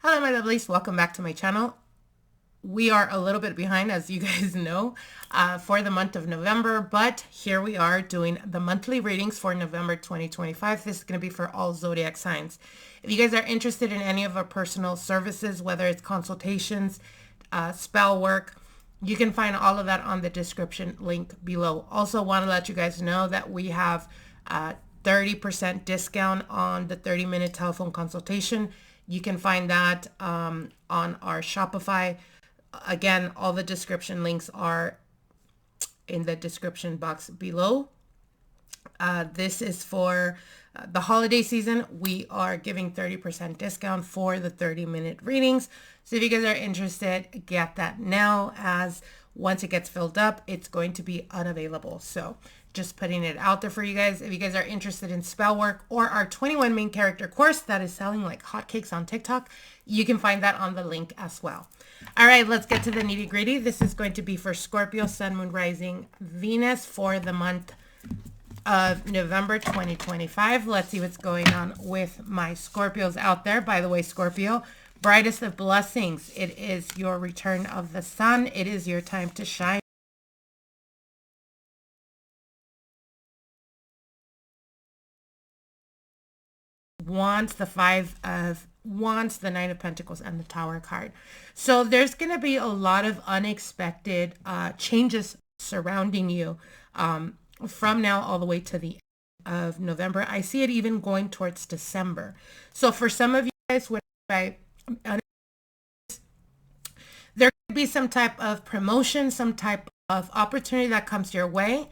Hello my lovelies, welcome back to my channel. We are a little bit behind, as you guys know, for the month of November, but here we are doing the monthly readings for November 2025. This is going to be for all zodiac signs. If you guys are interested in any of our personal services, whether it's consultations, spell work, you can find all of that on the description link below. Also want to let you guys know that we have 30% discount on the 30-minute telephone consultation. You can find that on our Shopify. Again, all the description links are in the description box below. This is for the holiday season. We are giving 30% discount for the 30-minute readings. So if you guys are interested, get that now, as once it gets filled up, it's going to be unavailable. So just putting it out there for you guys. If you guys are interested in spell work or our 21 main character course that is selling like hotcakes on TikTok, you can find that on the link as well. All right, let's get to the nitty gritty. This is going to be for Scorpio, Sun, Moon, Rising, Venus for the month of November 2025. Let's see what's going on with my Scorpios out there. By the way, Scorpio, brightest of blessings. It is your return of the sun. It is your time to shine. Wands, the Five of Wands, the Nine of Pentacles, and the Tower card. So there's going to be a lot of unexpected changes surrounding you from now all the way to the end of November. I see it even going towards December. So for some of you guys, there could be some type of promotion, some type of opportunity that comes your way.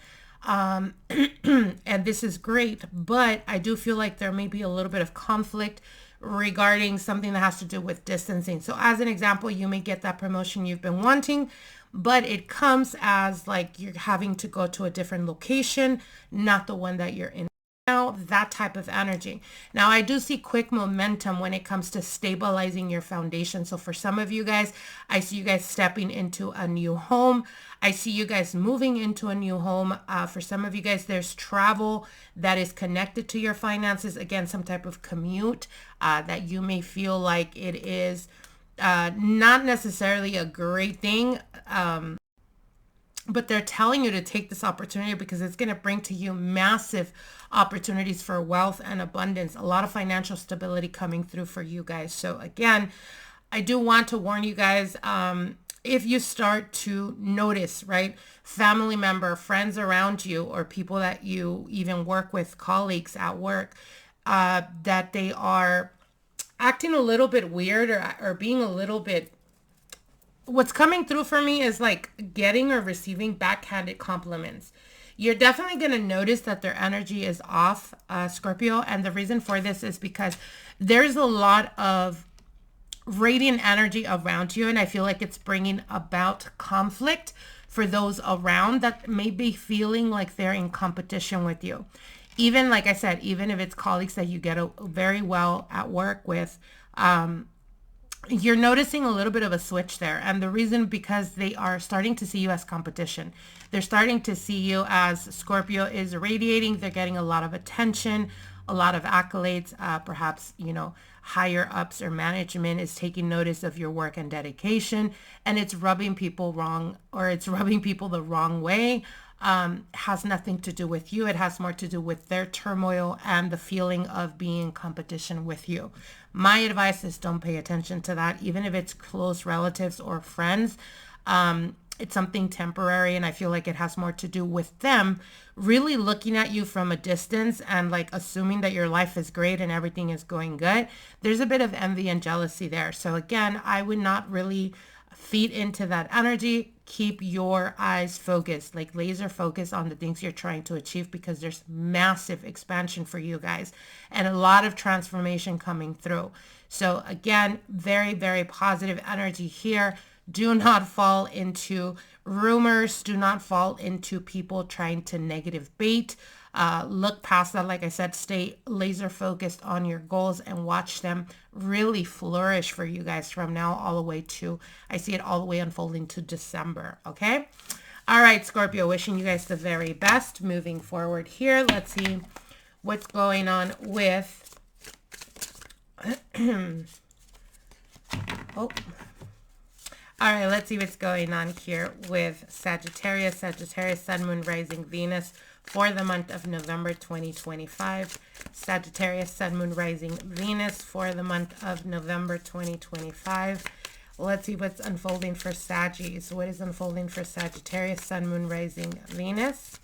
And this is great, but I do feel like there may be a little bit of conflict regarding something that has to do with distancing. So as an example, you may get that promotion you've been wanting, but it comes as like you're having to go to a different location, not the one that you're in now, that type of energy. Now, I do see quick momentum when it comes to stabilizing your foundation. So for some of you guys, I see you guys stepping into a new home. I see you guys moving into a new home. For some of you guys, there's travel that is connected to your finances. Again, some type of commute that you may feel like it is not necessarily a great thing. But they're telling you to take this opportunity because it's going to bring to you massive opportunities for wealth and abundance, a lot of financial stability coming through for you guys. So again, I do want to warn you guys, if you start to notice, right, family member, friends around you, or people that you even work with, colleagues at work, that they are acting a little bit weird or being a little bit, what's coming through for me is like getting or receiving backhanded compliments. You're definitely going to notice that their energy is off, Scorpio. And the reason for this is because there's a lot of radiant energy around you. And I feel like it's bringing about conflict for those around that may be feeling like they're in competition with you. Even, like I said, even if it's colleagues that you get very well at work with, you're noticing a little bit of a switch there. And the reason, because they are starting to see you as competition. They're starting to see you as Scorpio is radiating. They're getting a lot of attention, a lot of accolades. Perhaps, you know, higher ups or management is taking notice of your work and dedication. And it's rubbing people wrong, or it's rubbing people the wrong way. Has nothing to do with you. It has more to do with their turmoil and the feeling of being in competition with you. My advice is don't pay attention to that, even if it's close relatives or friends. It's something temporary, and I feel like it has more to do with them really looking at you from a distance and like assuming that your life is great and everything is going good. There's a bit of envy and jealousy there. So again, I would not really feed into that energy. Keep your eyes focused, like laser focus on the things you're trying to achieve, because there's massive expansion for you guys and a lot of transformation coming through. So again, very, very positive energy here. Do not fall into rumors. Do not fall into people trying to negative bait. Look past that. Like I said, stay laser focused on your goals and watch them really flourish for you guys from now all the way to, I see it all the way unfolding to December. Okay. All right, Scorpio, wishing you guys the very best moving forward here. Let's see what's going on with Oh. All right, let's see what's going on here with Sagittarius. Sagittarius, Sun, Moon, Rising, Venus for the month of November 2025. Sagittarius, Sun, Moon, Rising, Venus for the month of November 2025. Let's see what's unfolding for Saggies. What is unfolding for Sagittarius, Sun, Moon, Rising, Venus?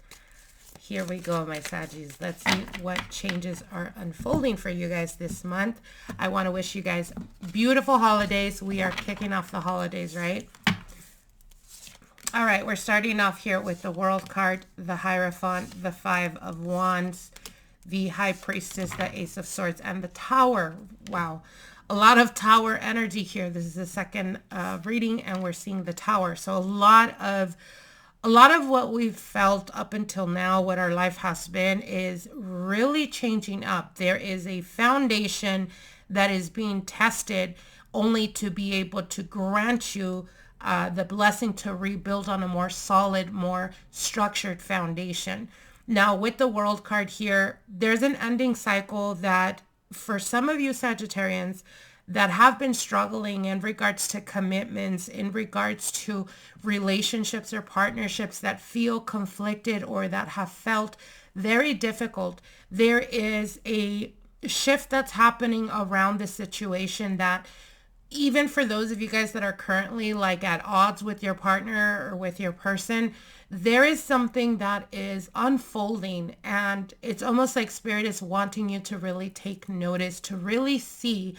Here we go, my Saggies. Let's see what changes are unfolding for you guys this month. I want to wish you guys beautiful holidays. We are kicking off the holidays, right? All right, we're starting off here with the World card, the Hierophant, the Five of Wands, the High Priestess, the Ace of Swords, and the Tower. Wow, a lot of Tower energy here. This is the second reading, and we're seeing the Tower. So a lot of what we've felt up until now, what our life has been, is really changing up. There is a foundation that is being tested only to be able to grant you the blessing to rebuild on a more solid, more structured foundation. Now, with the World card here, there's an ending cycle that for some of you Sagittarians that have been struggling in regards to commitments, in regards to relationships or partnerships that feel conflicted or that have felt very difficult. There is a shift that's happening around the situation that even for those of you guys that are currently like at odds with your partner or with your person, there is something that is unfolding, and it's almost like Spirit is wanting you to really take notice, to really see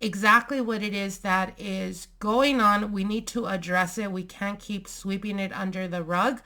exactly what it is that is going on. We need to address it. We can't keep sweeping it under the rug.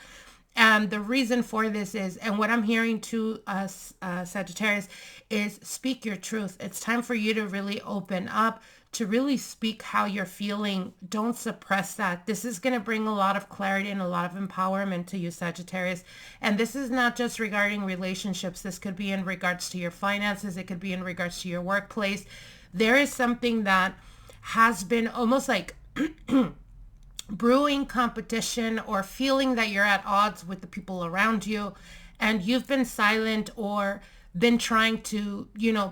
And the reason for this is, and what I'm hearing to us, Sagittarius, is speak your truth. It's time for you to really open up, to really speak how you're feeling. Don't suppress that. This is going to bring a lot of clarity and a lot of empowerment to you, Sagittarius. And this is not just regarding relationships. This could be in regards to your finances. It could be in regards to your workplace. There is something that has been almost like brewing competition, or feeling that you're at odds with the people around you, and you've been silent or been trying to,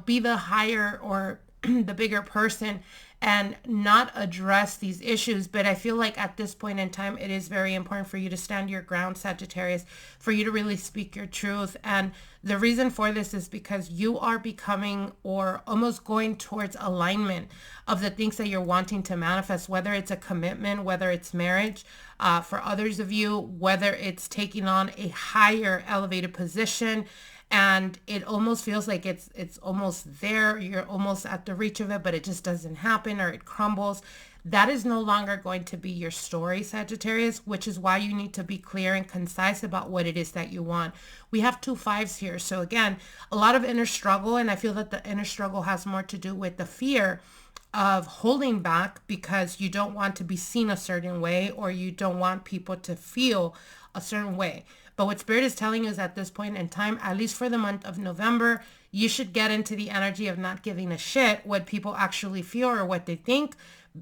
be the higher or the bigger person and not address these issues. But I feel like at this point in time, it is very important for you to stand your ground, Sagittarius, for you to really speak your truth. And the reason for this is because you are becoming, or almost going towards, alignment of the things that you're wanting to manifest, whether it's a commitment, whether it's marriage, for others of you, whether it's taking on a higher elevated position. And it almost feels like it's almost there. You're almost at the reach of it, but it just doesn't happen, or it crumbles. That is no longer going to be your story, Sagittarius, which is why you need to be clear and concise about what it is that you want. We have 2 5s here. So again, a lot of inner struggle. And I feel that the inner struggle has more to do with the fear of holding back because you don't want to be seen a certain way, or you don't want people to feel a certain way. But what Spirit is telling you is at this point in time, at least for the month of November, you should get into the energy of not giving a shit what people actually feel or what they think.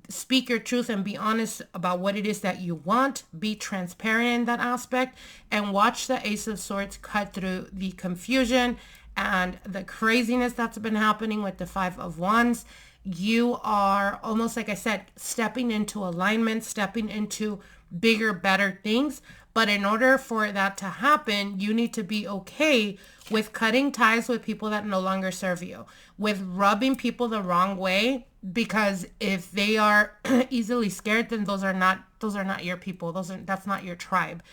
Speak your truth and be honest about what it is that you want. Be transparent in that aspect, and watch the Ace of Swords cut through the confusion and the craziness that's been happening with the Five of Wands. You are almost, like I said, stepping into alignment, stepping into bigger, better things. But in order for that to happen, you need to be okay with cutting ties with people that no longer serve you, with rubbing people the wrong way, because if they are easily scared, then those are not your people. That's not your tribe.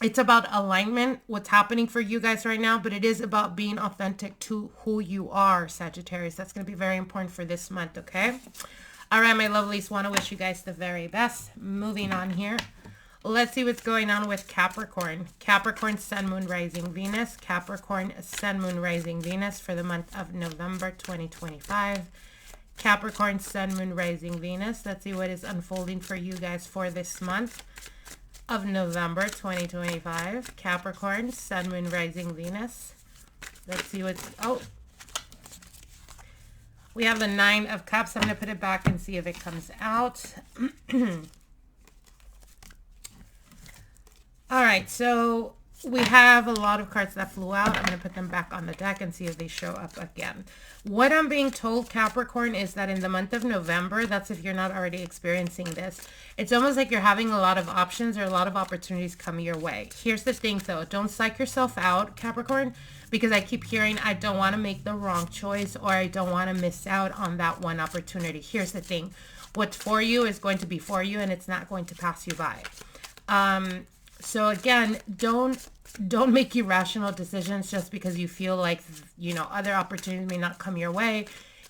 It's about alignment, what's happening for you guys right now, but it is about being authentic to who you are, Sagittarius. That's going to be very important for this month, okay? All right, my lovelies, want to wish you guys the very best. Moving on here. Let's see what's going on with Capricorn. Capricorn, Sun, Moon, Rising, Venus. Capricorn, Sun, Moon, Rising, Venus for the month of November 2025. Capricorn, Sun, Moon, Rising, Venus. Let's see what is unfolding for you guys for this month of November 2025. Capricorn, Sun, Moon, Rising, Venus. Let's see what's... Oh, we have the 9 of Cups. I'm going to put it back and see if it comes out. All right, so we have a lot of cards that flew out. I'm going to put them back on the deck and see if they show up again. What I'm being told, Capricorn, is that in the month of November, that's if you're not already experiencing this, it's almost like you're having a lot of options or a lot of opportunities come your way. Here's the thing, though. Don't psych yourself out, Capricorn, because I keep hearing I don't want to make the wrong choice or I don't want to miss out on that one opportunity. Here's the thing. What's for you is going to be for you, and it's not going to pass you by. So again, don't make irrational decisions just because you feel like, you know, other opportunities may not come your way.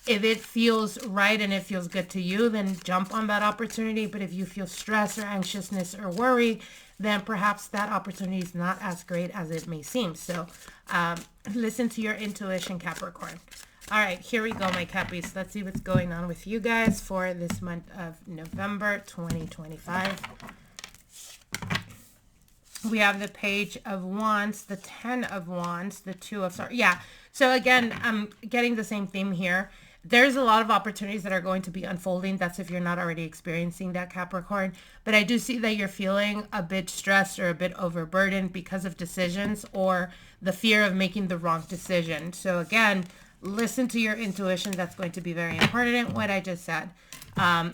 If it feels right and it feels good to you, then jump on that opportunity. But if you feel stress or anxiousness or worry, then perhaps that opportunity is not as great as it may seem. So listen to your intuition, Capricorn. All right, here we go, my Cappies. Let's see what's going on with you guys for this month of November 2025. We have the Page of Wands, the 10 of Wands, the 2 of Swords. Yeah, so again, I'm getting the same theme here. There's a lot of opportunities that are going to be unfolding. That's if you're not already experiencing that, Capricorn. But I do see that you're feeling a bit stressed or a bit overburdened because of decisions or the fear of making the wrong decision. So again, listen to your intuition. That's going to be very important, what I just said.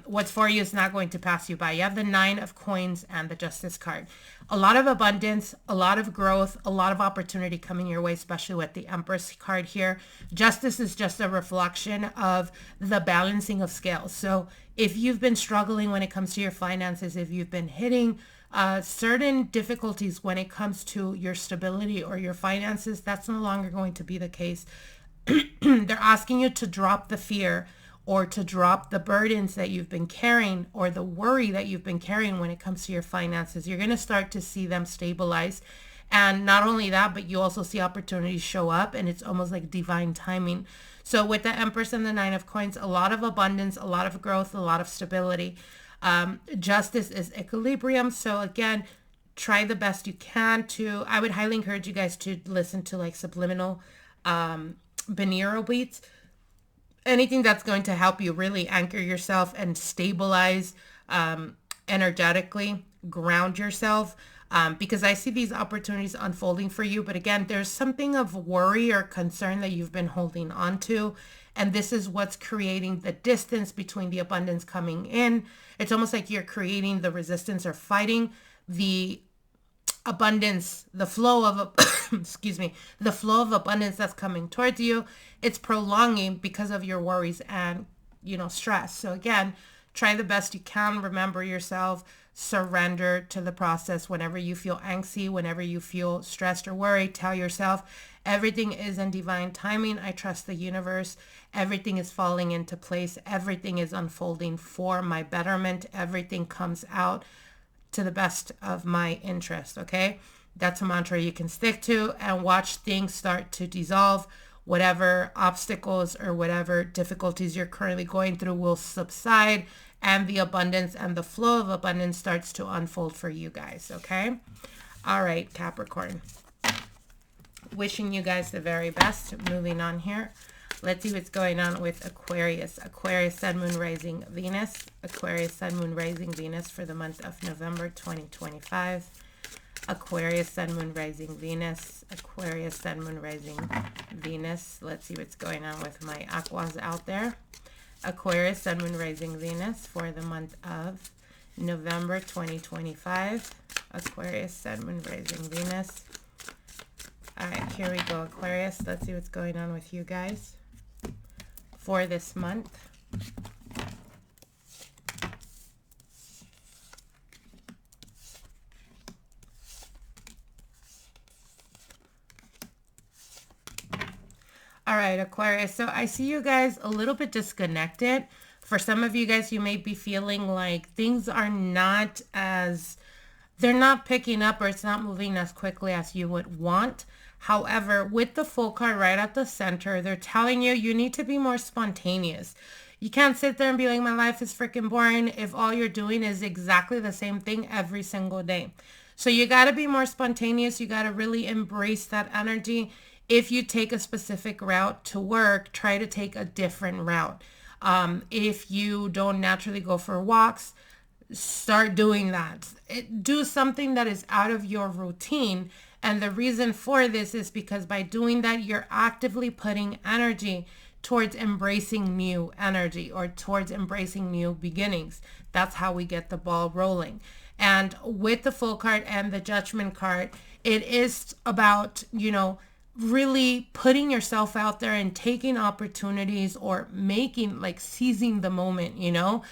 What's for you is not going to pass you by. You have the 9 of Coins and the Justice card. A lot of abundance, a lot of growth, a lot of opportunity coming your way, especially with the Empress card here. Justice is just a reflection of the balancing of scales. So if you've been struggling when it comes to your finances, if you've been hitting certain difficulties when it comes to your stability or your finances, that's no longer going to be the case. They're asking you to drop the fear or to drop the burdens that you've been carrying or the worry that you've been carrying when it comes to your finances. You're going to start to see them stabilize. And not only that, but you also see opportunities show up, and it's almost like divine timing. So with the Empress and the 9 of Coins, a lot of abundance, a lot of growth, a lot of stability. Justice is equilibrium. So again, try the best you can to, I would highly encourage you guys to listen to like subliminal binaural beats. Anything that's going to help you really anchor yourself and stabilize energetically, ground yourself, because I see these opportunities unfolding for you. But again, there's something of worry or concern that you've been holding on to. And this is what's creating the distance between the abundance coming in. It's almost like you're creating the resistance or fighting the abundance, the flow of excuse me, the flow of abundance that's coming towards you. It's prolonging because of your worries and, you know, stress. So again, try the best you can. Remember yourself. Surrender to the process. Whenever you feel angsty, whenever you feel stressed or worried, tell yourself everything is in divine timing. I trust the universe. Everything is falling into place. Everything is unfolding for my betterment. Everything comes out to the best of my interest. Okay, that's a mantra you can stick to and watch things start to dissolve. Whatever obstacles or whatever difficulties you're currently going through will subside, and the abundance and the flow of abundance starts to unfold for you guys. Okay, all right, Capricorn, wishing you guys the very best. Moving on here, let's see what's going on with Aquarius. Aquarius, Sun, Moon, Rising, Venus. Aquarius, Sun, Moon, Rising, Venus for the month of November 2025. Aquarius, Sun, Moon, Rising, Venus. Aquarius, Sun, Moon, Rising, Venus. Let's see what's going on with my Aquas out there. Aquarius, Sun, Moon, Rising, Venus for the month of November 2025. Aquarius, Sun, Moon, Rising, Venus. All right, here we go, Aquarius. Let's see what's going on with you guys for this month. All right, Aquarius. So I see you guys a little bit disconnected. For some of you guys, you may be feeling like things are not as, they're not picking up, or it's not moving as quickly as you would want. However, with the Fool card right at the center, they're telling you you need to be more spontaneous. You can't sit there and be like, my life is freaking boring if all you're doing is exactly the same thing every single day. So you got to be more spontaneous. You got to really embrace that energy. If you take a specific route to work, try to take a different route. If you don't naturally go for walks, start doing that. Do something that is out of your routine And the reason for this is because by doing that, you're actively putting energy towards embracing new energy or towards embracing new beginnings. That's how we get the ball rolling. And with the Fool card and the Judgment card, it is about, you know, really putting yourself out there and taking opportunities or making, like, seizing the moment, you know.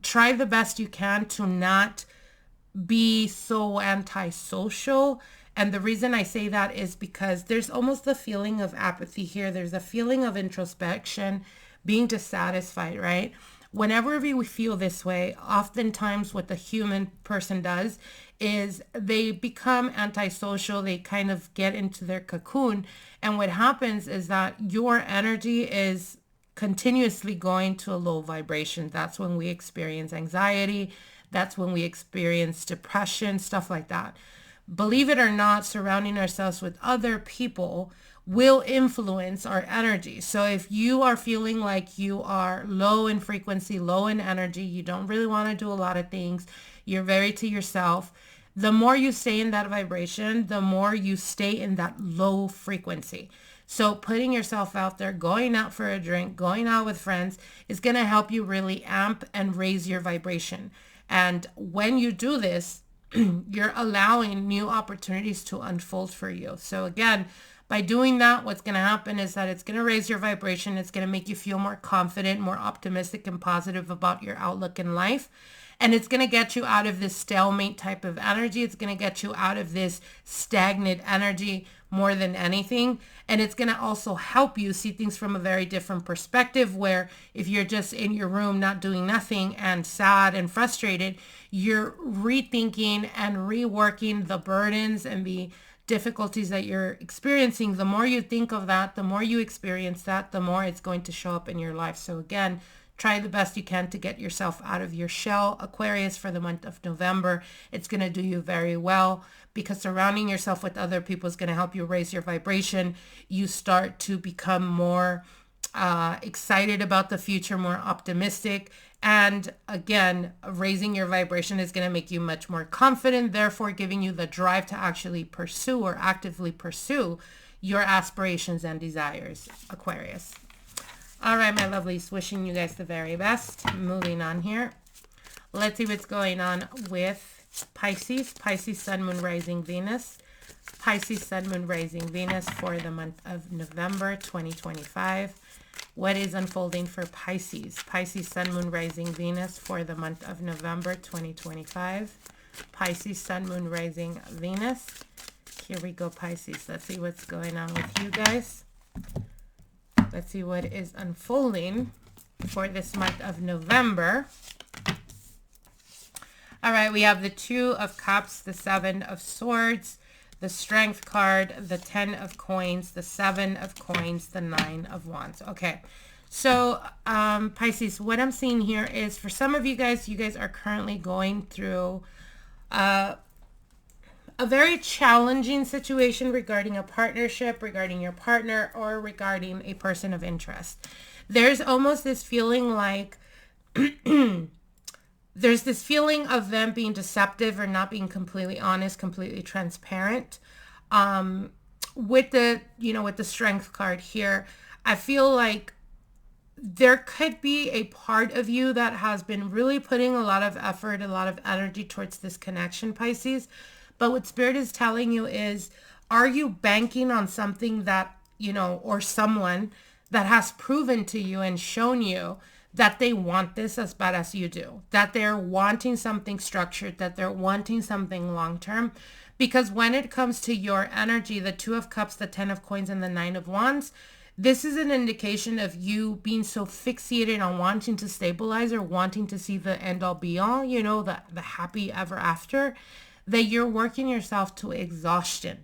Try the best you can to not be so antisocial. And the reason I say that is because there's almost a feeling of apathy here. There's a feeling of introspection, being dissatisfied, right? Whenever we feel this way, oftentimes what the human person does is they become antisocial. They kind of get into their cocoon. And what happens is that your energy is continuously going to a low vibration. That's when we experience anxiety. That's when we experience depression, stuff like that. Believe it or not, surrounding ourselves with other people will influence our energy. So if you are feeling like you are low in frequency, low in energy, you don't really want to do a lot of things, you're very to yourself, the more you stay in that vibration, the more you stay in that low frequency. So putting yourself out there, going out for a drink, going out with friends is going to help you really amp and raise your vibration. And when you do this, you're allowing new opportunities to unfold for you. So again, by doing that, what's going to happen is that it's going to raise your vibration. It's going to make you feel more confident, more optimistic and positive about your outlook in life. And it's going to get you out of this stalemate type of energy. It's going to get you out of this stagnant energy more than anything. And it's going to also help you see things from a very different perspective, where if you're just in your room not doing nothing and sad and frustrated, you're rethinking and reworking the burdens and the difficulties that you're experiencing. The more you think of that, the more you experience that, the more it's going to show up in your life. So again, try the best you can to get yourself out of your shell, Aquarius, for the month of November. It's going to do you very well, because surrounding yourself with other people is going to help you raise your vibration. You start to become more excited about the future, more optimistic. And again, raising your vibration is going to make you much more confident, therefore giving you the drive to actually pursue or actively pursue your aspirations and desires, Aquarius. All right, my lovelies, wishing you guys the very best. Moving on here. Let's see what's going on with Pisces. Pisces, Sun, Moon, Rising, Venus. Pisces, Sun, Moon, Rising, Venus for the month of November 2025. What is unfolding for Pisces? Pisces, Sun, Moon, Rising, Venus for the month of November 2025. Pisces, Sun, Moon, Rising, Venus. Here we go, Pisces. Let's see what's going on with you guys. Let's see what is unfolding for this month of November. All right, we have the Two of Cups, the Seven of Swords, the Strength card, the 10 of Coins, the 7 of Coins, the 9 of Wands. Okay, so Pisces, what I'm seeing here is for some of you guys are currently going through a very challenging situation regarding a partnership, regarding your partner, or regarding a person of interest. There's almost this feeling like there's this feeling of them being deceptive or not being completely honest, completely transparent. With the, with the Strength card here, I feel like there could be a part of you that has been really putting a lot of effort, a lot of energy towards this connection, Pisces. But what Spirit is telling you is, are you banking on something that, or someone that has proven to you and shown you that they want this as bad as you do, that they're wanting something structured, that they're wanting something long-term? Because when it comes to your energy, the Two of Cups, the 10 of Coins, and the 9 of Wands, this is an indication of you being so fixated on wanting to stabilize or wanting to see the end-all be-all, the happy ever after, that you're working yourself to exhaustion,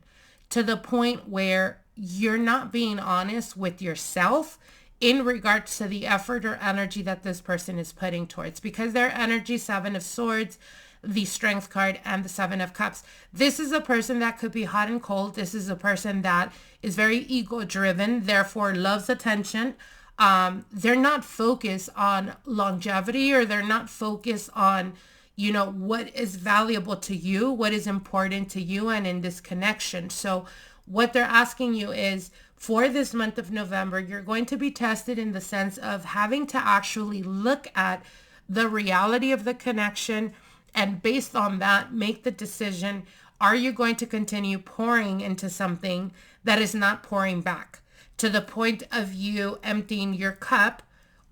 to the point where you're not being honest with yourself in regards to the effort or energy that this person is putting towards. Because their energy, 7 of Swords, the Strength card, and the 7 of Cups, this is a person that could be hot and cold. This is a person that is very ego driven, therefore loves attention. They're not focused on longevity, or they're not focused on you know, what is valuable to you, what is important to you and in this connection. So what they're asking you is, for this month of November, you're going to be tested in the sense of having to actually look at the reality of the connection, and based on that, make the decision. Are you going to continue pouring into something that is not pouring back to the point of you emptying your cup?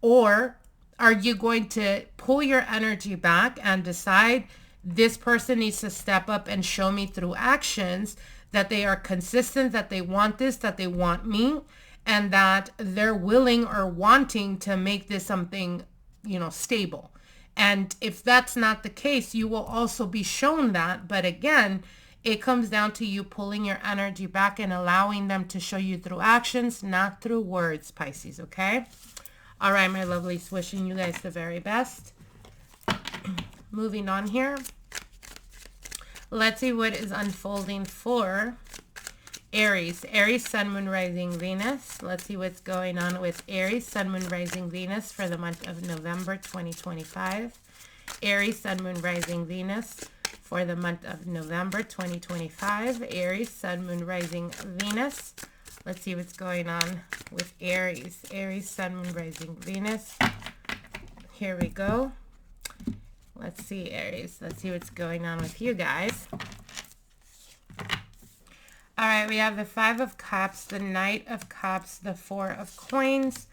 Or are you going to pull your energy back and decide this person needs to step up and show me through actions that they are consistent, that they want this, that they want me, and that they're willing or wanting to make this something, you know, stable. And if that's not the case, you will also be shown that. But again, it comes down to you pulling your energy back and allowing them to show you through actions, not through words, Pisces, okay? All right, my lovelies, wishing you guys the very best. Moving on here. Let's see what is unfolding for Aries. Aries, Sun, Moon, Rising, Venus. Let's see what's going on with Aries, Sun, Moon, Rising, Venus for the month of November 2025. Aries, Sun, Moon, Rising, Venus for the month of November 2025. Aries, Sun, Moon, Rising, Venus. Let's see what's going on with Aries. Aries, Sun, Moon, Rising, Venus. Here we go. Let's see, Aries. Let's see what's going on with you guys. All right, we have the Five of Cups, the Knight of Cups, the Four of Coins,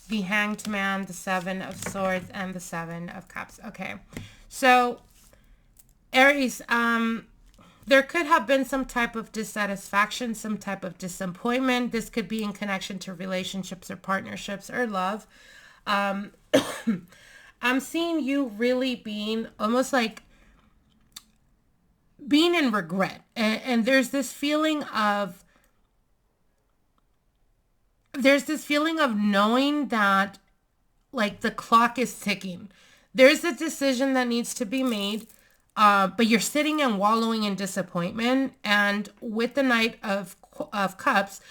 the Hanged Man, the Seven of Swords, and the Seven of Cups. Okay, so Aries, there could have been some type of dissatisfaction, some type of disappointment. This could be in connection to relationships or partnerships or love. I'm seeing you really being almost like being in regret. And there's this feeling of knowing that like the clock is ticking. There's a decision that needs to be made, but you're sitting and wallowing in disappointment. And with the Knight of Cups,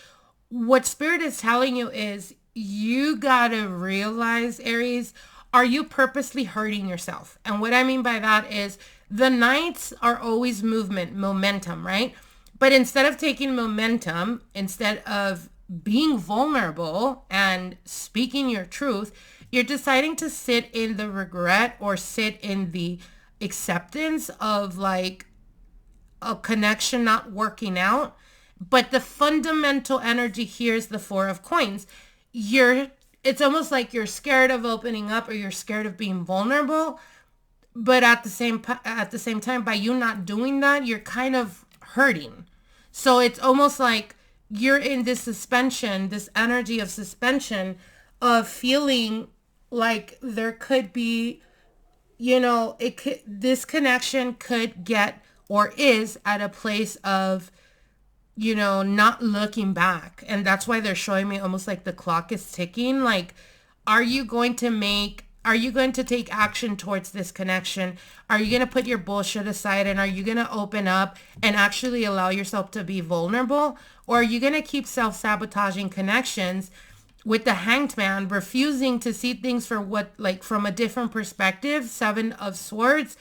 what Spirit is telling you is you gotta realize, Aries, are you purposely hurting yourself? And what I mean by that is the Knights are always momentum, right? But instead of taking momentum, instead of being vulnerable and speaking your truth, you're deciding to sit in the regret or sit in the acceptance of like a connection not working out. But the fundamental energy here is the Four of Coins. It's almost like you're scared of opening up or you're scared of being vulnerable. But at the same time, by you not doing that, you're kind of hurting. So it's almost like you're in this suspension, this energy of suspension of feeling like there could be, you know, this connection could get or is at a place of, you know, not looking back. And that's why they're showing me almost like the clock is ticking. Like, are you going to take action towards this connection? Are you going to put your bullshit aside and are you going to open up and actually allow yourself to be vulnerable? Or are you going to keep self-sabotaging connections with the Hanged Man, refusing to see things from a different perspective, Seven of Swords,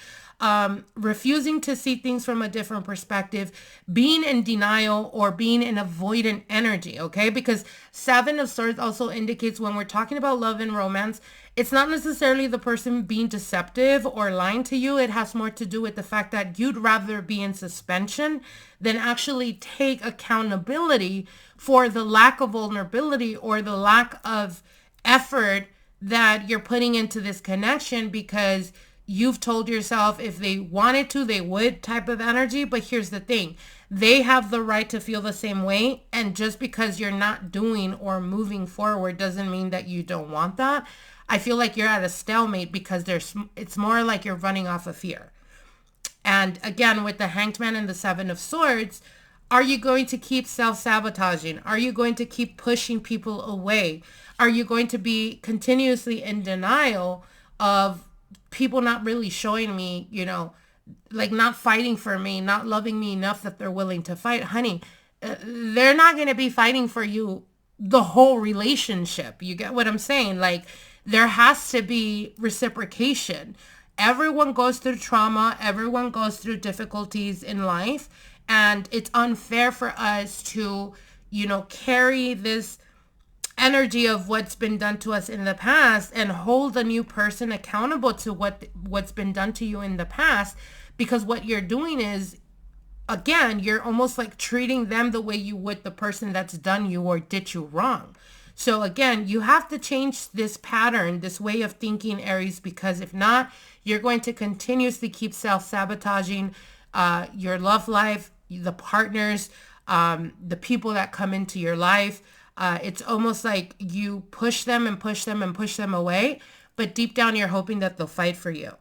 refusing to see things from a different perspective, being in denial or being in avoidant energy, okay? Because Seven of Swords also indicates when we're talking about love and romance, it's not necessarily the person being deceptive or lying to you. It has more to do with the fact that you'd rather be in suspension than actually take accountability for the lack of vulnerability or the lack of effort that you're putting into this connection because you've told yourself if they wanted to, they would type of energy. But here's the thing. They have the right to feel the same way. And just because you're not doing or moving forward doesn't mean that you don't want that. I feel like you're at a stalemate because it's more like you're running off of fear. And again, with the Hanged Man and the Seven of Swords, are you going to keep self-sabotaging? Are you going to keep pushing people away? Are you going to be continuously in denial of people not really showing me, you know, like not fighting for me, not loving me enough that they're willing to fight? Honey, they're not going to be fighting for you the whole relationship. You get what I'm saying? Like, there has to be reciprocation. everyone goes through trauma. Everyone goes through difficulties in life. And it's unfair for us to, you know, carry this energy of what's been done to us in the past and hold a new person accountable to what's been done to you in the past. Because what you're doing is, again, you're almost like treating them the way you would the person that's done you or did you wrong. So again, you have to change this pattern, this way of thinking, Aries, because if not, you're going to continuously keep self-sabotaging your love life, the partners, the people that come into your life. It's almost like you push them and push them and push them away, but deep down you're hoping that they'll fight for you.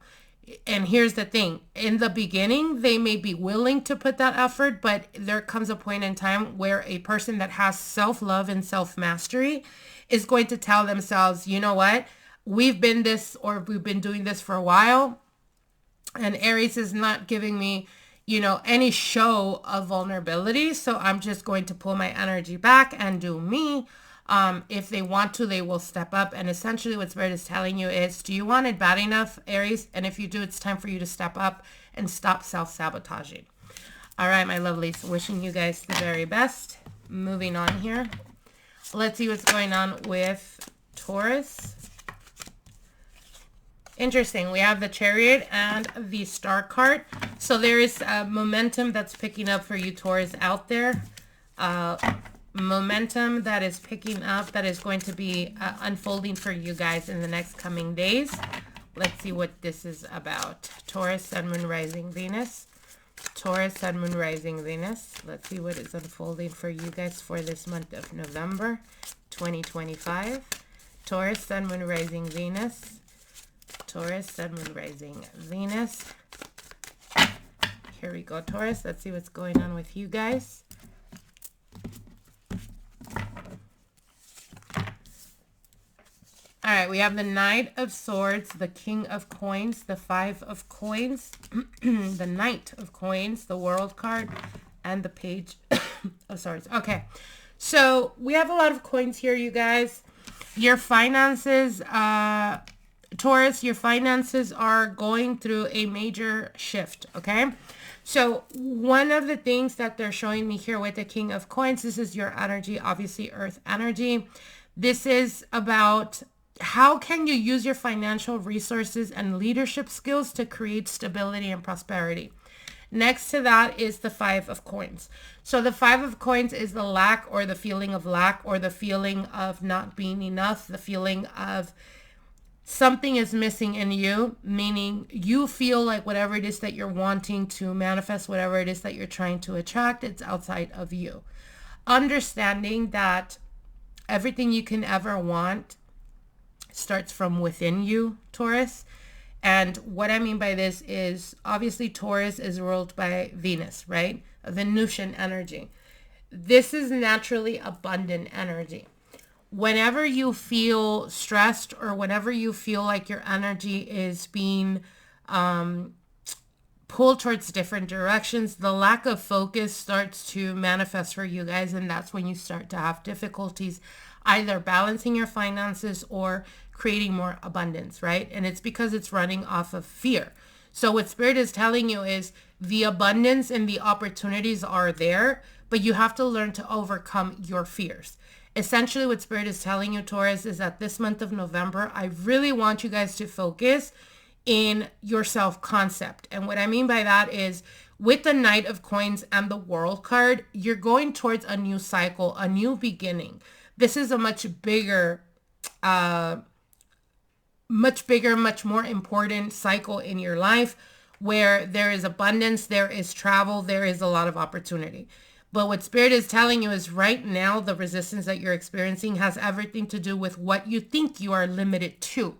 And here's the thing. In the beginning, they may be willing to put that effort, but there comes a point in time where a person that has self-love and self-mastery is going to tell themselves, you know what? We've been doing this for a while, and Aries is not giving me, you know, any show of vulnerability. So I'm just going to pull my energy back and do me. If they want to, they will step up. And essentially what Spirit is telling you is, do you want it bad enough, Aries? And if you do, it's time for you to step up and stop self-sabotaging. All right, my lovelies, wishing you guys the very best. Moving on here. Let's see what's going on with Taurus. Interesting. We have the Chariot and the Star card. So there is momentum that's picking up for you, Taurus, out there. Momentum that is picking up, that is going to be unfolding for you guys in the next coming days. Let's see what this is about. Taurus, Sun, Moon, Rising, Venus. Taurus, Sun, Moon, Rising, Venus. Let's see what is unfolding for you guys for this month of November 2025. Taurus, Sun, Moon, Rising, Venus. Taurus, Sun, Moon, Rising, Venus. Here we go, Taurus. Let's see what's going on with you guys. All right, we have the Knight of Swords, the King of Coins, the Five of Coins, the Knight of Coins, the World card, and the Page of Swords. Okay, so we have a lot of coins here, you guys. Your finances, Taurus, your finances are going through a major shift, okay? So one of the things that they're showing me here with the King of Coins, this is your energy, obviously Earth energy. This is about how can you use your financial resources and leadership skills to create stability and prosperity. Next to that is the Five of Coins. So the Five of Coins is the lack, or the feeling of lack, or the feeling of not being enough, the feeling of something is missing in you, meaning you feel like whatever it is that you're wanting to manifest, whatever it is that you're trying to attract, it's outside of you. Understanding that everything you can ever want starts from within you, Taurus. And what I mean by this is, obviously Taurus is ruled by Venus, right? Venusian energy. This is naturally abundant energy. Whenever you feel stressed, or whenever you feel like your energy is being pulled towards different directions, the lack of focus starts to manifest for you guys. And that's when you start to have difficulties either balancing your finances or creating more abundance, right? And it's because it's running off of fear. So what Spirit is telling you is the abundance and the opportunities are there, but you have to learn to overcome your fears. Essentially what Spirit is telling you, Taurus, is that this month of November, I really want you guys to focus in your self-concept. And what I mean by that is, with the Knight of Coins and the World card, you're going towards a new cycle, a new beginning. This is a much bigger, much more important cycle in your life, where there is abundance, there is travel, there is a lot of opportunity. But what Spirit is telling you is, right now, the resistance that you're experiencing has everything to do with what you think you are limited to.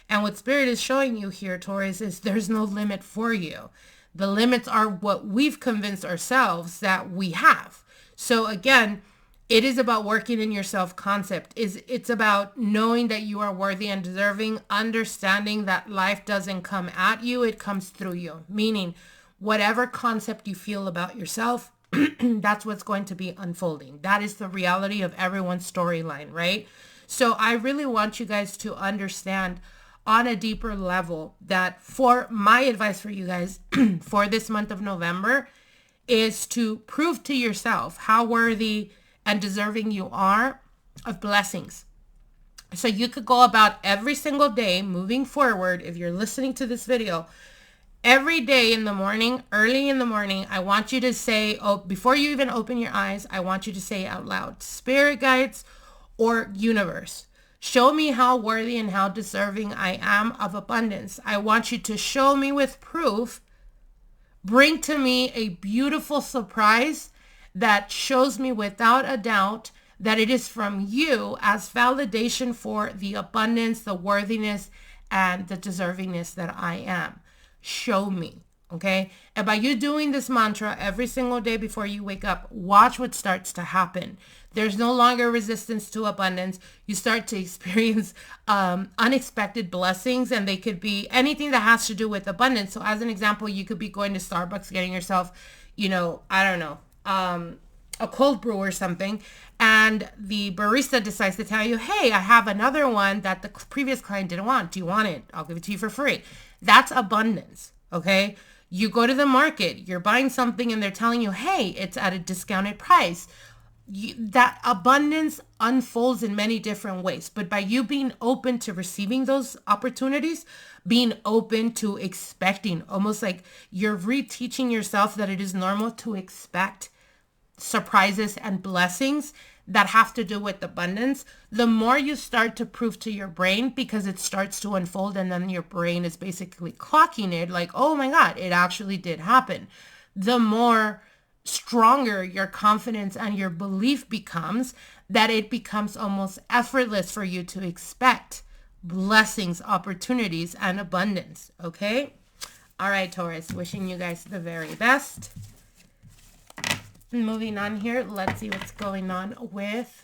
And what Spirit is showing you here, Taurus, is there's no limit for you. The limits are what we've convinced ourselves that we have. So again, it is about working in your self-concept. It's about knowing that you are worthy and deserving, understanding that life doesn't come at you, it comes through you. Meaning, whatever concept you feel about yourself, that's what's going to be unfolding. That is the reality of everyone's storyline, right? So I really want you guys to understand on a deeper level, that for my advice for you guys for this month of November is to prove to yourself how worthy and deserving you are of blessings. So you could go about every single day moving forward. If you're listening to this video, every day in the morning, early in the morning, I want you to say, oh, before you even open your eyes, I want you to say out loud, spirit guides or universe, show me how worthy and how deserving I am of abundance. I want you to show me with proof. Bring to me a beautiful surprise that shows me without a doubt that it is from you as validation for the abundance, the worthiness, and the deservingness that I am. Show me, okay? And by you doing this mantra every single day before you wake up, watch what starts to happen. There's no longer resistance to abundance. You start to experience unexpected blessings, and they could be anything that has to do with abundance. So as an example, you could be going to Starbucks, getting yourself, I don't know, a cold brew or something, and the barista decides to tell you, hey, I have another one that the previous client didn't want. Do you want it? I'll give it to you for free. That's abundance, okay? You go to the market, you're buying something, and they're telling you, hey, it's at a discounted price. That abundance unfolds in many different ways. But by you being open to receiving those opportunities, being open to expecting, almost like you're reteaching yourself that it is normal to expect surprises and blessings that have to do with abundance, the more you start to prove to your brain, because it starts to unfold, and then your brain is basically clocking it like, oh my God, it actually did happen. The more stronger your confidence and your belief becomes, that it becomes almost effortless for you to expect blessings, opportunities, and abundance. Okay? All right, Taurus, wishing you guys the very best. Moving on here, let's see what's going on with,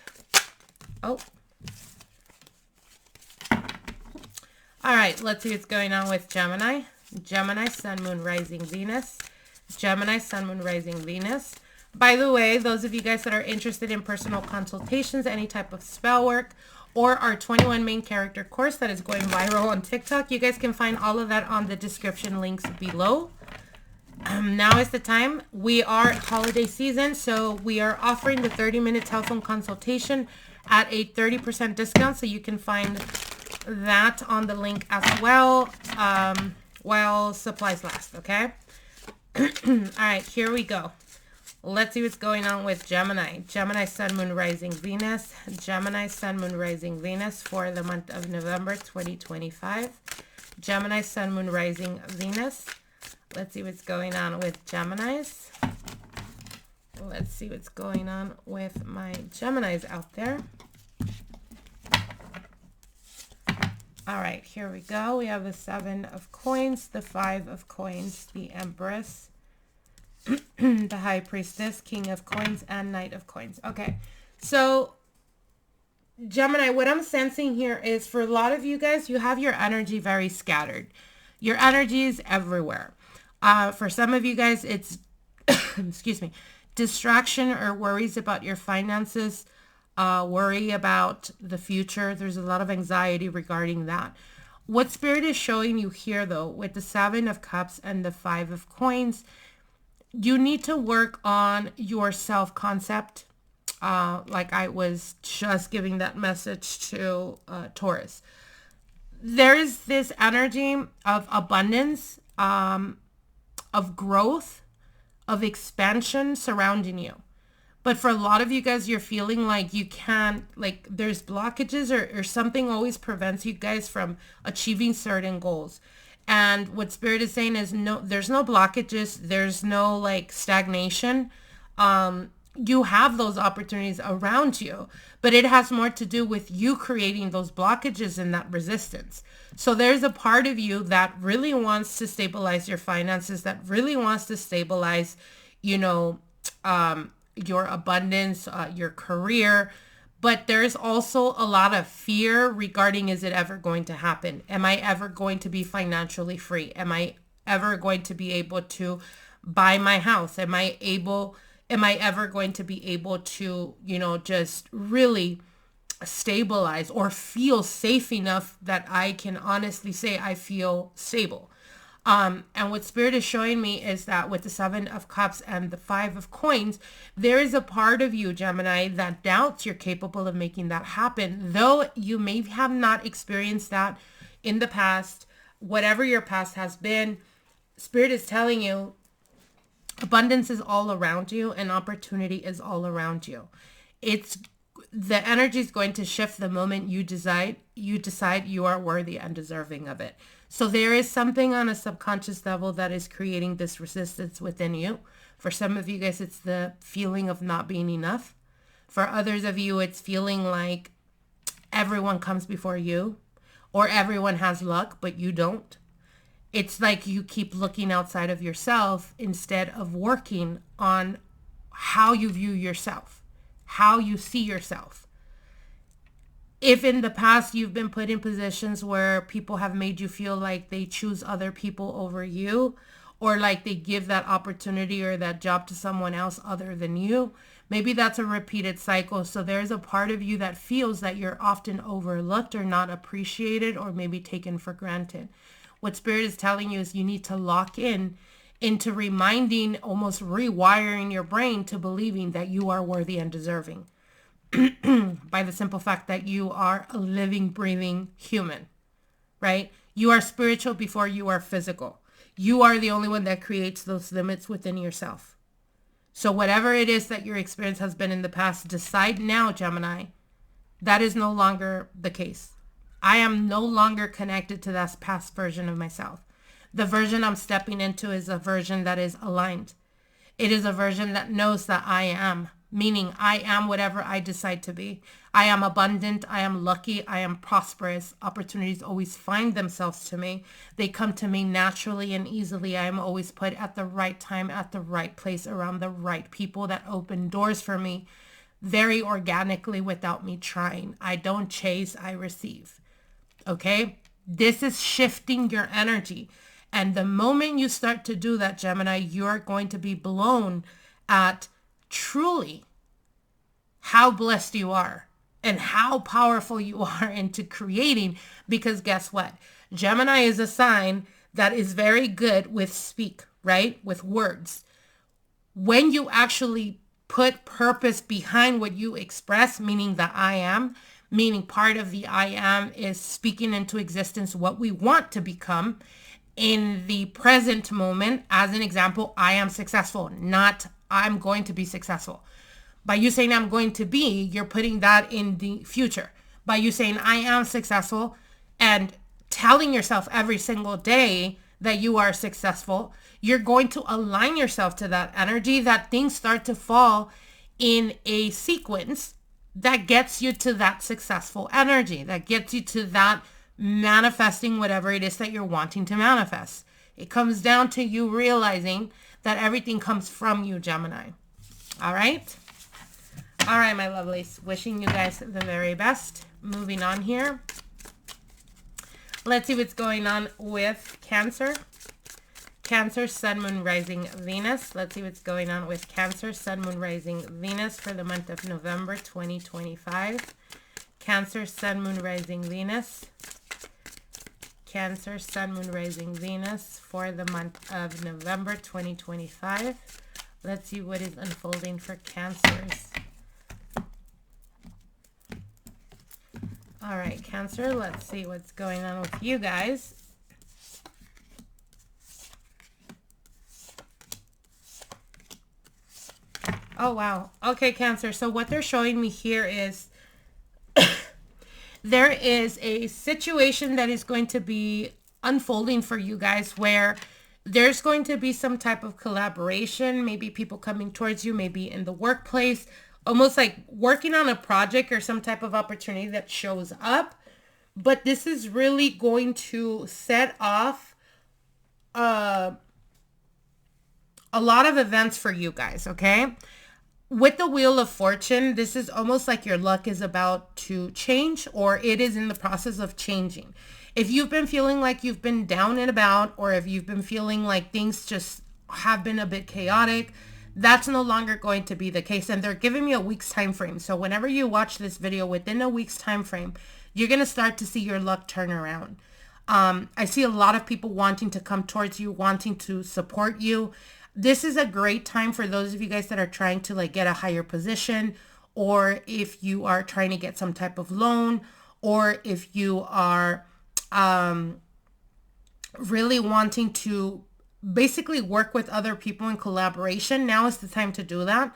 all right, let's see what's going on with Gemini. Gemini, Sun, Moon, Rising, Venus. Gemini, Sun, Moon, Rising, Venus. By the way, those of you guys that are interested in personal consultations, any type of spell work, or our 21 main character course that is going viral on TikTok, you guys can find all of that on the description links below. Now is the time. We are holiday season, so we are offering the 30-minute telephone consultation at a 30% discount, so you can find that on the link as well while supplies last, okay? All right, here we go. Let's see what's going on with Gemini. Gemini, Sun, Moon, Rising, Venus. Gemini, Sun, Moon, Rising, Venus for the month of November 2025. Gemini, Sun, Moon, Rising, Venus. Let's see what's going on with Geminis. Let's see what's going on with my Geminis out there. All right, here we go. We have the 7 of coins, the 5 of coins, the Empress, the High Priestess, King of coins, and Knight of coins. Okay, so Gemini, what I'm sensing here is for a lot of you guys, you have your energy very scattered. Your energy is everywhere. For some of you guys, it's, excuse me, distraction or worries about your finances, worry about the future. There's a lot of anxiety regarding that. What Spirit is showing you here, though, with the 7 of Cups and the 5 of Coins, you need to work on your self-concept, like I was just giving that message to Taurus. There is this energy of abundance, of growth, of expansion surrounding you. But for a lot of you guys, you're feeling like you can't, like there's blockages or something always prevents you guys from achieving certain goals. And what Spirit is saying is no, there's no blockages. There's no like stagnation. You have those opportunities around you, but it has more to do with you creating those blockages and that resistance. So there's a part of you that really wants to stabilize your finances, that really wants to stabilize, your abundance, your career. But there's also a lot of fear regarding, is it ever going to happen? Am I ever going to be financially free? Am I ever going to be able to buy my house? Am I ever going to be able to, just really stabilize or feel safe enough that I can honestly say I feel stable. And what Spirit is showing me is that with the 7 of Cups and the 5 of Coins, there is a part of you, Gemini, that doubts you're capable of making that happen. Though you may have not experienced that in the past, whatever your past has been, Spirit is telling you abundance is all around you and opportunity is all around you. The energy is going to shift the moment you decide you are worthy and deserving of it. So there is something on a subconscious level that is creating this resistance within you. For some of you guys, it's the feeling of not being enough. For others of you, it's feeling like everyone comes before you, or everyone has luck, but you don't. It's like you keep looking outside of yourself instead of working on how you view yourself, how you see yourself. If in the past you've been put in positions where people have made you feel like they choose other people over you, or like they give that opportunity or that job to someone else other than you, maybe that's a repeated cycle. So there's a part of you that feels that you're often overlooked or not appreciated or maybe taken for granted. What Spirit is telling you is you need to lock in into reminding, almost rewiring your brain to believing that you are worthy and deserving. By the simple fact that you are a living, breathing human, right? You are spiritual before you are physical. You are the only one that creates those limits within yourself. So whatever it is that your experience has been in the past, decide now, Gemini, that is no longer the case. I am no longer connected to that past version of myself. The version I'm stepping into is a version that is aligned. It is a version that knows that I am, meaning I am whatever I decide to be. I am abundant. I am lucky. I am prosperous. Opportunities always find themselves to me. They come to me naturally and easily. I am always put at the right time, at the right place, around the right people that open doors for me very organically without me trying. I don't chase, I receive. Okay? This is shifting your energy. And the moment you start to do that, Gemini, you're going to be blown at truly how blessed you are and how powerful you are into creating. Because guess what? Gemini is a sign that is very good with speak, right? With words. When you actually put purpose behind what you express, meaning the I am, meaning part of the I am is speaking into existence what we want to become in the present moment. As an example, I am successful, not I'm going to be successful. By you saying I'm going to be, you're putting that in the future. By you saying I am successful and telling yourself every single day that you are successful, you're going to align yourself to that energy, that things start to fall in a sequence that gets you to that successful energy, that gets you to that manifesting whatever it is that you're wanting to manifest. It comes down to you realizing that everything comes from you, Gemini. All right? All right, my lovelies. Wishing you guys the very best. Moving on here. Let's see what's going on with Cancer. Cancer, Sun, Moon, Rising, Venus. Let's see what's going on with Cancer, Sun, Moon, Rising, Venus for the month of November 2025. Cancer, Sun, Moon, Rising, Venus. Cancer, Sun, Moon, Rising, Venus for the month of November 2025. Let's see what is unfolding for Cancers. All right, Cancer, let's see what's going on with you guys. Oh, wow. Okay, Cancer. So what they're showing me here is there is a situation that is going to be unfolding for you guys where there's going to be some type of collaboration, maybe people coming towards you, maybe in the workplace, almost like working on a project or some type of opportunity that shows up. But this is really going to set off a lot of events for you guys, okay? With the Wheel of Fortune, this is almost like your luck is about to change, or it is in the process of changing. If you've been feeling like you've been down and about, or if you've been feeling like things just have been a bit chaotic, That's no longer going to be the case. And they're giving me a week's time frame. So whenever you watch this video, within a week's time frame, you're going to start to see your luck turn around. I see a lot of people wanting to come towards you, wanting to support you. This is a great time for those of you guys that are trying to like get a higher position, or if you are trying to get some type of loan, or if you are really wanting to basically work with other people in collaboration. Now is the time to do that,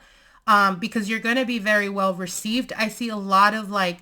because you're going to be very well received. I see a lot of like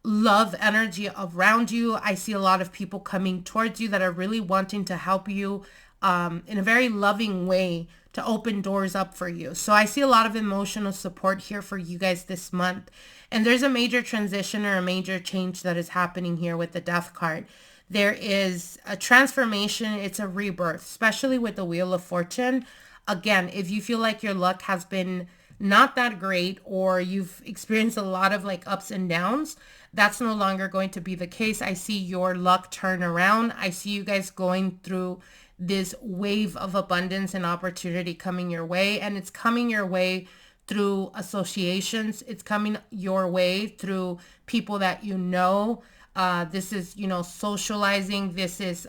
love energy around you. I see a lot of people coming towards you that are really wanting to help you in a very loving way to open doors up for you. So I see a lot of emotional support here for you guys this month. And there's a major transition or a major change that is happening here with the Death card. There is a transformation. It's a rebirth, especially with the Wheel of Fortune. Again, if you feel like your luck has been not that great, or you've experienced a lot of like ups and downs, that's no longer going to be the case. I see your luck turn around. I see you guys going through this wave of abundance and opportunity coming your way, and it's coming your way through associations. It's coming your way through people that you know. This is, you know, socializing. This is,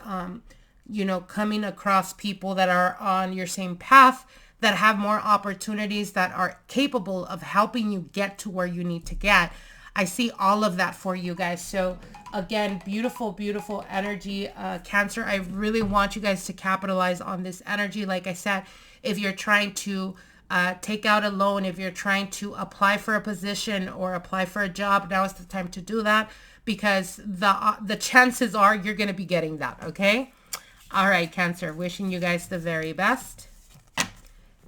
you know, coming across people that are on your same path, that have more opportunities, that are capable of helping you get to where you need to get. I see all of that for you guys. So again, beautiful, beautiful energy, Cancer. I really want you guys to capitalize on this energy. Like I said, if you're trying to take out a loan, if you're trying to apply for a position or apply for a job, now is the time to do that, because the chances are you're going to be getting that. Okay. All right, Cancer, wishing you guys the very best.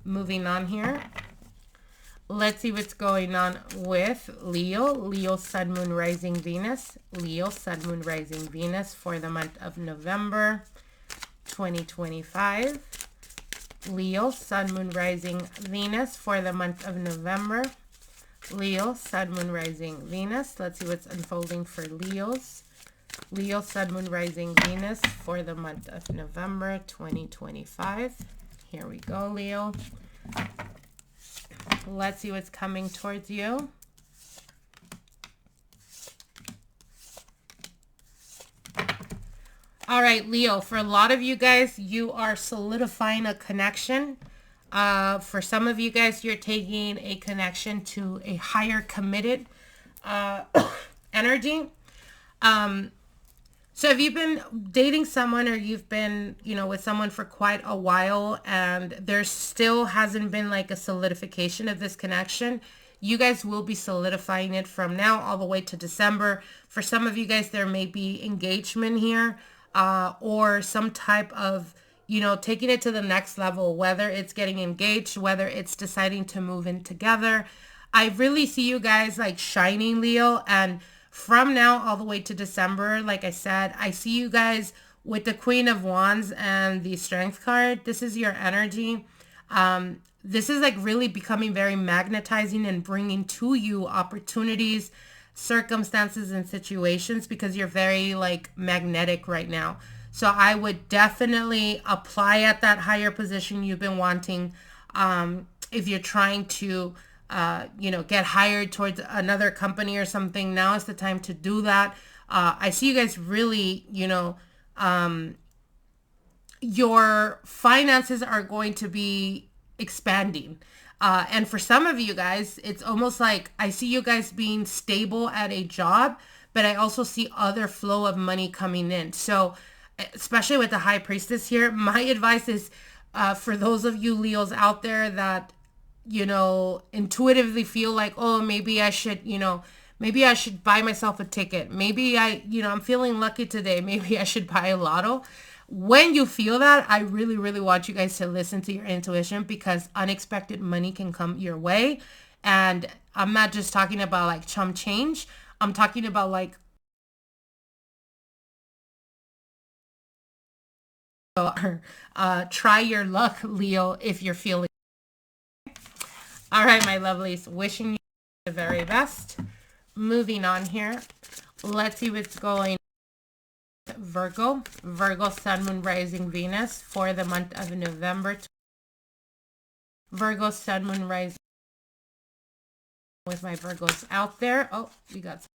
Moving on here. Let's see what's going on with Leo. Leo, Sun, Moon, Rising, Venus. Leo, Sun, Moon, Rising, Venus for the month of November 2025. Leo, Sun, Moon, Rising, Venus for the month of November. Leo, Sun, Moon, Rising, Venus. Let's see what's unfolding for Leos. Leo, Sun, Moon, Rising, Venus for the month of November 2025. Here we go, Leo. Let's see what's coming towards you. All right, Leo, for a lot of you guys, you are solidifying a connection. For some of you guys, you're taking a connection to a higher committed energy. So if you've been dating someone, or you've been, you know, with someone for quite a while, and there still hasn't been like a solidification of this connection, you guys will be solidifying it from now all the way to December. For some of you guys, there may be engagement here, or some type of, you know, taking it to the next level, whether it's getting engaged, whether it's deciding to move in together. I really see you guys like shining, Leo, and from now all the way to December, like I said, I see you guys with the Queen of Wands and the Strength card. This is your energy. This is like really becoming very magnetizing and bringing to you opportunities, circumstances, and situations, because you're very like magnetic right now. So I would definitely apply at that higher position you've been wanting. If you're trying to you know, get hired towards another company or something, now is the time to do that. I see you guys really, you know, your finances are going to be expanding. And for some of you guys, it's almost like I see you guys being stable at a job, but I also see other flow of money coming in. So especially with the High Priestess here, my advice is for those of you Leos out there that, you know, intuitively feel like, oh, maybe I should, you know, maybe I should buy myself a ticket. Maybe you know, I'm feeling lucky today. Maybe I should buy a lotto. When you feel that, I really, really want you guys to listen to your intuition, because unexpected money can come your way. And I'm not just talking about like chump change. I'm talking about like, try your luck, Leo, if you're feeling. All right, my lovelies, wishing you the very best. Moving on here. Let's see what's going on. Virgo. Virgo, Sun, Moon, Rising, Venus for the month of November. Virgo, Sun, Moon, Rising. With my Virgos out there. Oh, we got some.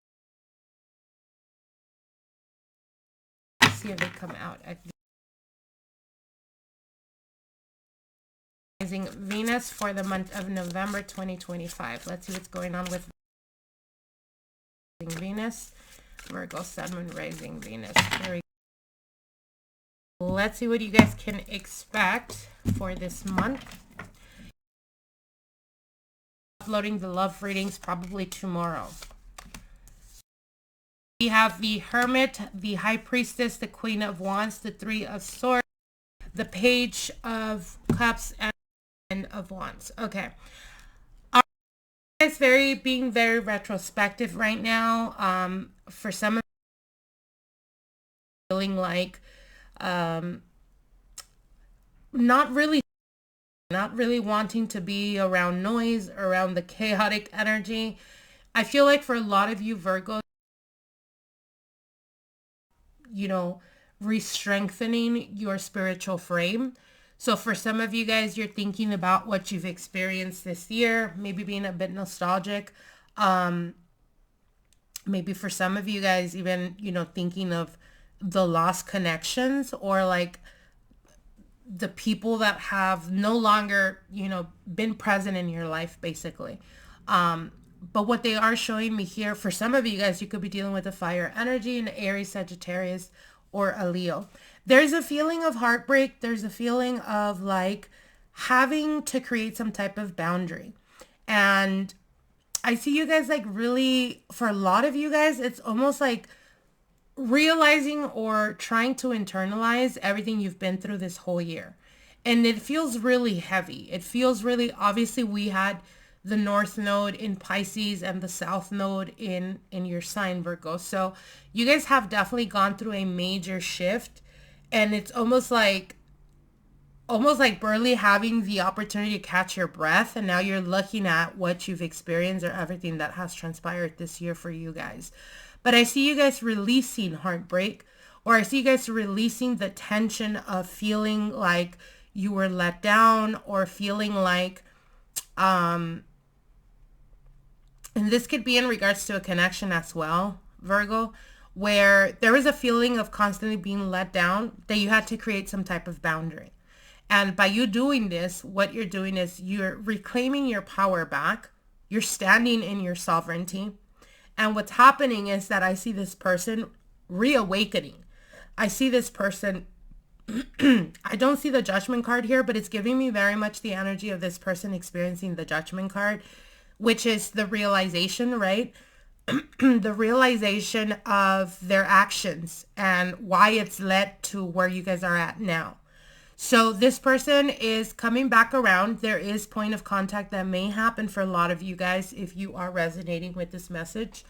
Let's see if they come out at Venus for the month of November 2025. Let's see what's going on with Venus. Virgo, Sun, Moon, Rising, Venus. There we go. Let's see what you guys can expect for this month. Uploading the love readings probably tomorrow. We have the Hermit, the High Priestess, the Queen of Wands, the Three of Swords, the Page of Cups, and Ten of Wands. Okay. It's being very retrospective right now. For some of you, feeling like not really wanting to be around noise, around the chaotic energy. I feel like for a lot of you Virgos, you know, re-strengthening your spiritual frame. So for some of you guys, you're thinking about what you've experienced this year, maybe being a bit nostalgic. Maybe for some of you guys, even, you know, thinking of the lost connections or like the people that have no longer, you know, been present in your life, basically. But what they are showing me here, for some of you guys, you could be dealing with a fire energy, an Aries, Sagittarius, or a Leo. There's a feeling of heartbreak. There's a feeling of like having to create some type of boundary. And I see you guys like really, for a lot of you guys, it's almost like realizing or trying to internalize everything you've been through this whole year. And it feels really heavy. It feels really, obviously we had the North Node in Pisces and the South Node in your sign Virgo. So you guys have definitely gone through a major shift, and it's almost like barely having the opportunity to catch your breath. And now you're looking at what you've experienced or everything that has transpired this year for you guys. But I see you guys releasing heartbreak, or I see you guys releasing the tension of feeling like you were let down, or feeling like, and this could be in regards to a connection as well, Virgo, where there was a feeling of constantly being let down, that you had to create some type of boundary. And by you doing this, what you're doing is you're reclaiming your power back. You're standing in your sovereignty. And what's happening is that I see this person reawakening. I see this person, I don't see the Judgment card here, but it's giving me very much the energy of this person experiencing the Judgment card, which is the realization, right? The realization of their actions and why it's led to where you guys are at now. So this person is coming back around. There is point of contact that may happen for a lot of you guys if you are resonating with this message.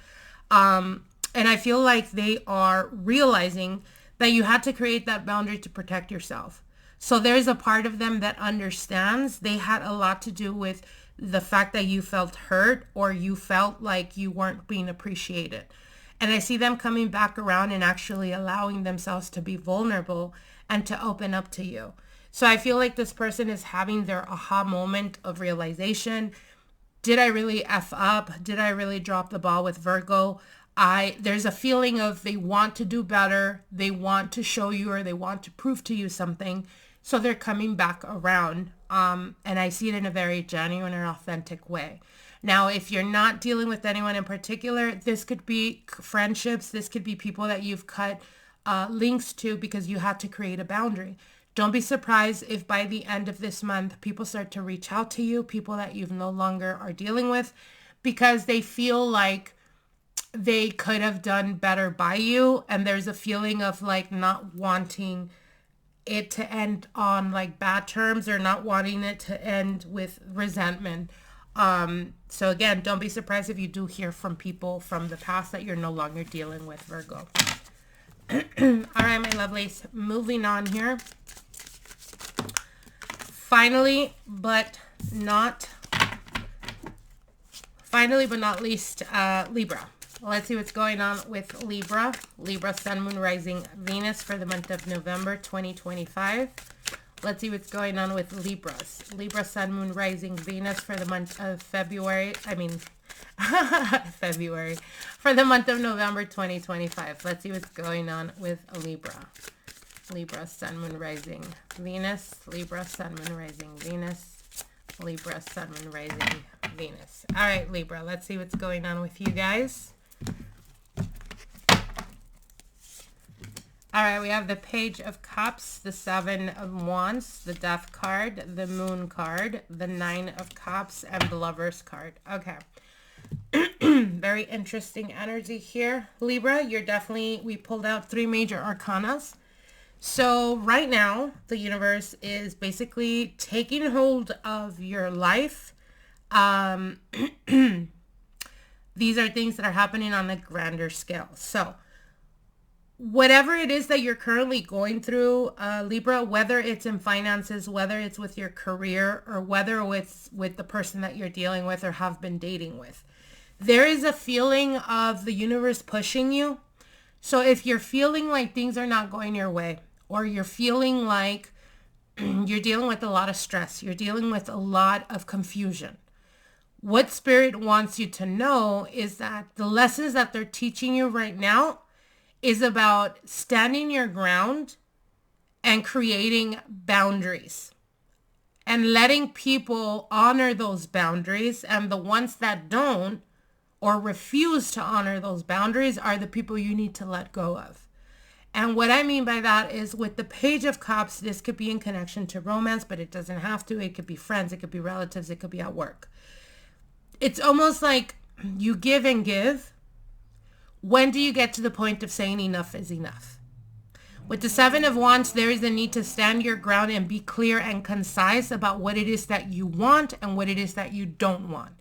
And I feel like they are realizing that you had to create that boundary to protect yourself. So there's a part of them that understands. They had a lot to do with the fact that you felt hurt, or you felt like you weren't being appreciated. And I see them coming back around and actually allowing themselves to be vulnerable and to open up to you. So I feel like this person is having their aha moment of realization. Did I really F up? Did I really drop the ball with Virgo? There's a feeling of they want to do better. They want to show you, or they want to prove to you something. So they're coming back around. And I see it in a very genuine and authentic way. Now, if you're not dealing with anyone in particular, this could be friendships. This could be people that you've cut links to because you had to create a boundary. Don't be surprised if by the end of this month, people start to reach out to you, people that you've no longer are dealing with, because they feel like they could have done better by you. And there's a feeling of like not wanting it to end on like bad terms, or not wanting it to end with resentment. So again, don't be surprised if you do hear from people from the past that you're no longer dealing with, Virgo. All right, my lovelies, moving on here. Finally, but not least, Libra. Let's see what's going on with Libra. Libra, Sun, Moon, Rising, Venus for the month of November 2025. Let's see what's going on with Libras. Libra, Sun, Moon, Rising, Venus for the month of February. I mean, February. For the month of November 2025. Let's see what's going on with Libra. Libra, Sun, Moon, Rising, Venus. Libra, Sun, Moon, Rising, Venus. Libra, Sun, Moon, Rising, Venus. All right, Libra. Let's see what's going on with you guys. All right, we have the Page of Cups, the Seven of Wands, the Death card, the Moon card, the Nine of Cups, and the Lovers card. Okay. Very interesting energy here. Libra, you're definitely, we pulled out 3 major arcanas. So right now, the universe is basically taking hold of your life. These are things that are happening on a grander scale. So whatever it is that you're currently going through, Libra, whether it's in finances, whether it's with your career, or whether it's with the person that you're dealing with or have been dating with, there is a feeling of the universe pushing you. So if you're feeling like things are not going your way, or you're feeling like you're dealing with a lot of stress, you're dealing with a lot of confusion, what Spirit wants you to know is that the lessons that they're teaching you right now is about standing your ground and creating boundaries and letting people honor those boundaries. And the ones that don't or refuse to honor those boundaries are the people you need to let go of. And what I mean by that is with the Page of Cups, this could be in connection to romance, but it doesn't have to. It could be friends, it could be relatives, it could be at work. It's almost like you give and give. When do you get to the point of saying enough is enough? With the Seven of Wands, there is a need to stand your ground and be clear and concise about what it is that you want and what it is that you don't want.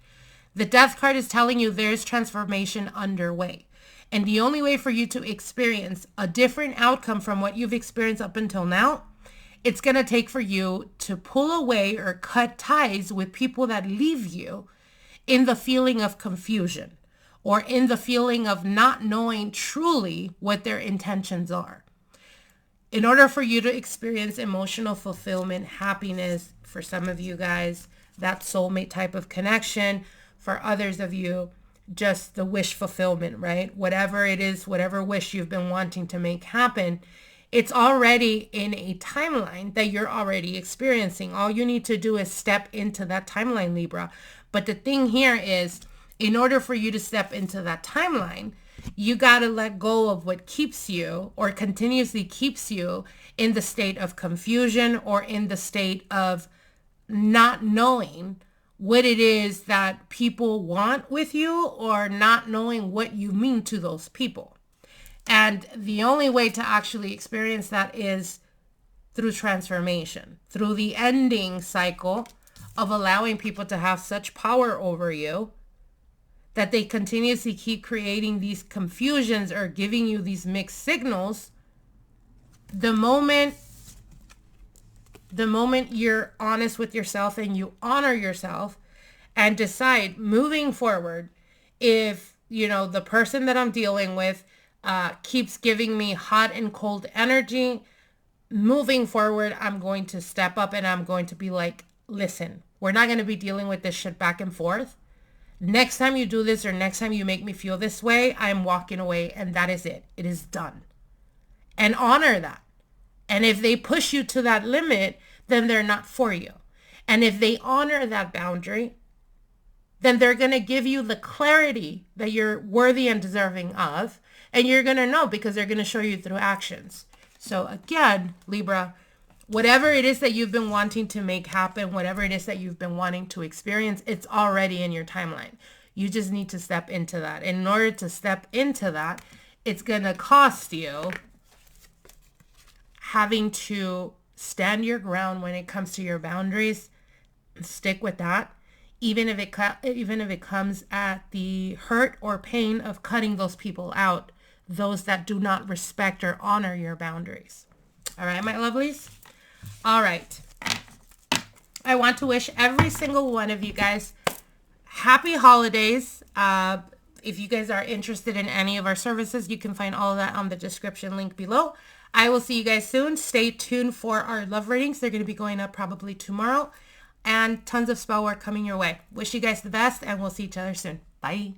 The Death card is telling you there's transformation underway. And the only way for you to experience a different outcome from what you've experienced up until now, it's going to take for you to pull away or cut ties with people that leave you in the feeling of confusion or in the feeling of not knowing truly what their intentions are. In order for you to experience emotional fulfillment, happiness, for some of you guys, that soulmate type of connection, for others of you, just the wish fulfillment, right? Whatever it is, whatever wish you've been wanting to make happen, it's already in a timeline that you're already experiencing. All you need to do is step into that timeline, Libra. But the thing here is, in order for you to step into that timeline, you got to let go of what keeps you or continuously keeps you in the state of confusion or in the state of not knowing what it is that people want with you or not knowing what you mean to those people. And the only way to actually experience that is through transformation, through the ending cycle of allowing people to have such power over you that they continuously keep creating these confusions or giving you these mixed signals. The moment you're honest with yourself and you honor yourself and decide moving forward, if, you know, the person that I'm dealing with keeps giving me hot and cold energy, moving forward, I'm going to step up and I'm going to be like, listen, we're not going to be dealing with this shit back and forth. Next time you do this or next time you make me feel this way, I'm walking away and that is it. It is done. And honor that. And if they push you to that limit, then they're not for you. And if they honor that boundary, then they're going to give you the clarity that you're worthy and deserving of. And you're going to know because they're going to show you through actions. So again, Libra, whatever it is that you've been wanting to make happen, whatever it is that you've been wanting to experience, it's already in your timeline. You just need to step into that. And in order to step into that, it's going to cost you having to stand your ground when it comes to your boundaries. Stick with that. Even if it comes at the hurt or pain of cutting those people out, those that do not respect or honor your boundaries. All right, my lovelies? All right. I want to wish every single one of you guys happy holidays. If you guys are interested in any of our services, you can find all of that on the description link below. I will see you guys soon. Stay tuned for our love readings. They're going to be going up probably tomorrow. And tons of spell work coming your way. Wish you guys the best, and we'll see each other soon. Bye.